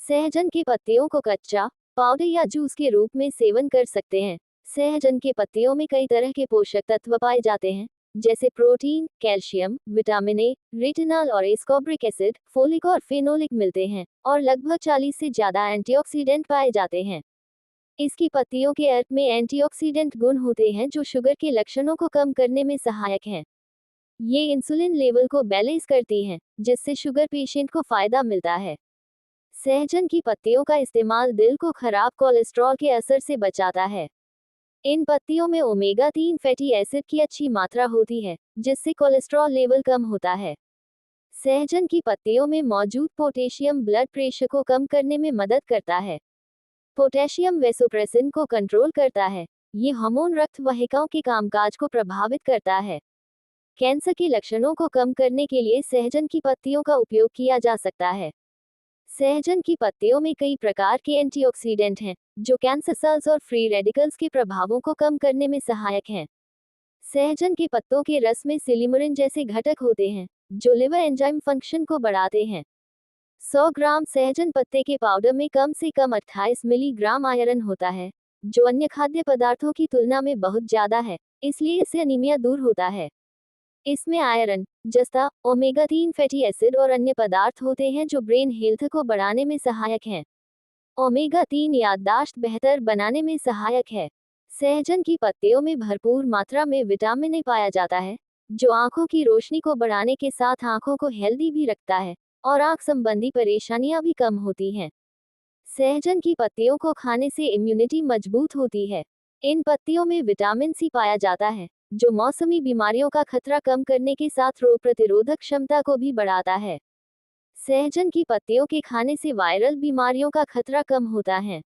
सहजन के पत्तियों को कच्चा, पाउडर या जूस के रूप में सेवन कर सकते हैं। सहजन के पत्तियों में कई तरह के पोषक तत्व पाए जाते हैं, जैसे protein, calcium, vitamin A, retinol और एस्कॉर्बिक एसिड, फोलिक और फेनोलिक मिलते हैं, और लगभग 40 से ज्यादा एंटीऑक्सीडेंट पाए जाते हैं। इसकी पत्तियों के अर्क में एंटीऑक्सीडेंट गुण होते हैं जो शुगर के लक्षणों को कम करने में सहायक हैं। ये इंसुलिन लेवल को बैलेंस करती हैं, जिससे शुगर पेशेंट को फायदा मिलता है। सहजन की पत्तियों का इस्तेमाल दिल को खराब कोलेस्ट्रॉल के असर से बचाता है। इन पत्तियों में ओमेगा 3 फैटी एसिड की अच्छी मात्रा होती है, जिससे कोलेस्ट्रॉल लेवल कम होता है। सहजन की पत्तियों में मौजूद पोटेशियम ब्लड प्रेशर को कम करने में मदद करता है। पोटेशियम वेसोप्रेसिन को कंट्रोल करता है। ये हार्मोन रक्त वाहिकाओं के कामकाज को प्रभावित करता है। कैंसर के लक्षणों को कम करने के लिए सहजन की पत्तियों का उपयोग किया जा सकता है। सहजन की पत्तियों में कई प्रकार के एंटीऑक्सीडेंट हैं, जो कैंसर सेल्स और फ्री रेडिकल्स के प्रभावों को कम करने में सहायक हैं। सहजन के पत्तों के रस में सिलिमरिन जैसे घटक होते हैं, जो लिवर एंजाइम फंक्शन को बढ़ाते हैं। 100 ग्राम सहजन पत्ते के पाउडर में कम से कम 28 मिलीग्राम आयरन होता है, जो अन्य खाद्य पदार्थों की तुलना में बहुत ज्यादा है, इसलिए इससे अनीमिया दूर होता है। इसमें आयरन, जस्ता, ओमेगा 3 फैटी एसिड और अन्य पदार्थ होते हैं जो ब्रेन हेल्थ को बढ़ाने में सहायक हैं। ओमेगा 3 याददाश्त बेहतर बनाने में सहायक है। सहजन की पत्तियों में भरपूर मात्रा में विटामिन ए पाया जाता है, जो आंखों की रोशनी को बढ़ाने के साथ आंखों को हेल्दी भी रखता है और आंख संबंधी परेशानियां भी कम होती हैं। सहजन की पत्तियों को खाने से इम्यूनिटी मजबूत होती है। इन पत्तियों में विटामिन सी पाया जाता है, जो मौसमी बीमारियों का खतरा कम करने के साथ रोग प्रतिरोधक क्षमता को भी बढ़ाता है। सहजन की पत्तियों के खाने से वायरल बीमारियों का खतरा कम होता है।